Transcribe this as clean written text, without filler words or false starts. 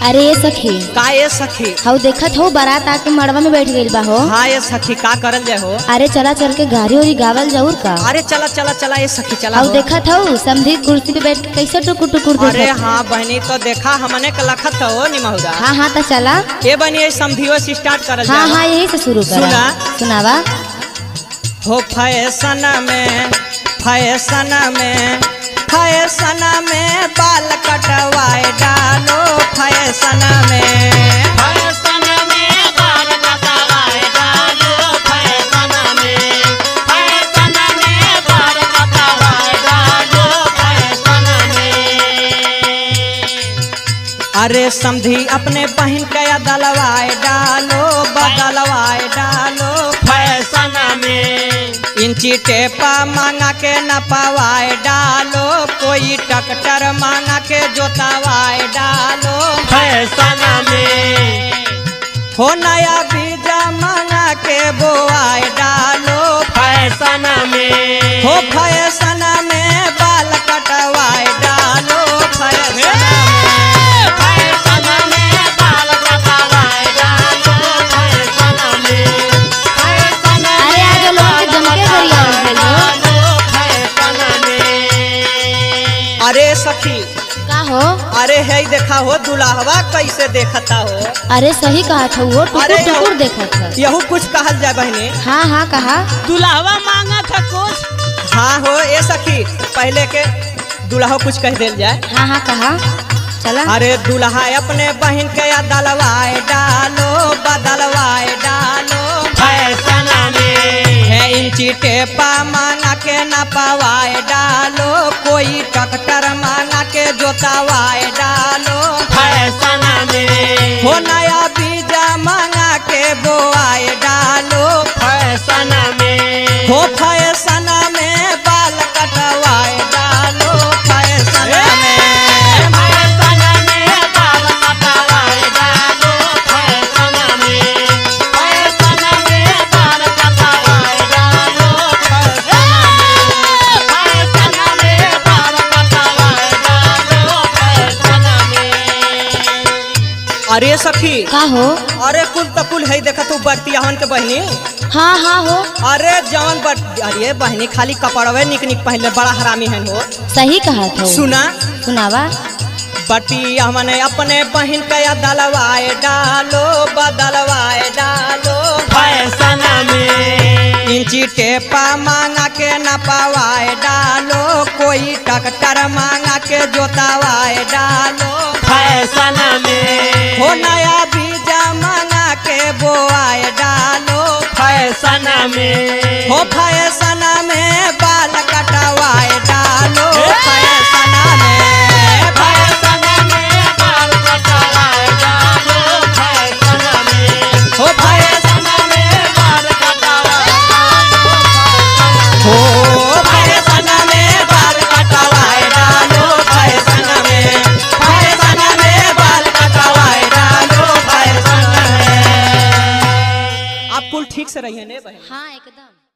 अरे ये सखी का ये सखी हाउ देखत हो बारात आके मड़वा में बैठ गइल बा हो। हाँ ये सखी का करल जाए हो। अरे चला चल के गाड़ी उरी गावल जाऊर का। अरे चला चला चला ये सखी चला हाउ हो। देखत हो समधी कुर्सी पे बैठ के कैसे टुकुर टुकुर देखत। अरे हाँ बहनी तो देखा हमने के लखत हो निमहुरा। हाँ हाँ तो चला। ये बनी ये समधियो से स्टार्ट करल हाँ जाए। हाँ यही से शुरू कर। सुना सुनावा। हो फैशन में बाल कटवाए डालो फैशन में अरे समधी अपने बहन के दलवाए डालो बदलवाए डालो फैशन में इंची टेपा मांगा के नपवाए डालो कोई ट्रैक्टर मांगा के जोतवाए डालो फैशन में हो नया बीजा मांगा के बोआए डालो फैशन में हो फैशन में बाल कटवाए डालो फैशन में अरे आज लोग के जम के गरियावल गइल हो। अरे सखी का हो। अरे है देखा हो दुल्हवा कैसे देखता हो। अरे सही कहा था वो अरे टुकुर टुकुर देखत था। यहू कुछ कहल जाए बहनी। हाँ हाँ कहा। दुल्हवा मांगा था कुछ। हाँ हो ये सखी पहले के दुल्हा कुछ कह दिल जाए। हाँ हाँ कहा चला। अरे दुल्हा अपने बहन के दलवाए डालो बदलवाए डालो फैशन में है इंची टेपा मांगा के नपवाए डालो कोई ट्रैक्टर मांगा के जोतवाए डालो फैशन में हो नया बीजा मांगा के बोआए डालो फैशन में हो फैशन में बाल कटवाए डालो फैशन में अरे सखी का हो। अरे कुल तकुल है देखा तू बढ़ती हवन के बहनी। हाँ हाँ हो। अरे जवन अरे बहनी खाली कपड़वे निक निक पहले बड़ा हरामी है हो। सही कहा था। सुना सुनावा। बटी हमने अपने बहन के दलवाए डालो बदलवाए डालो फैशन में इंची टेपा मांगा के नपवाए डालो कोई ट्रैक्टर मांगा के जोतवाए डालो फैशन में हो नया बीजा मांगा के बोआए डालो फैशन में हो फैशन में बाल कटवाए डालो फैशन में हो फैशन हो फैशन में बाल कटवाए डालो फैशन में बाल कटवाए डालो फैशन में। आप कुल ठीक से रहिए ने बहन। हाँ एकदम।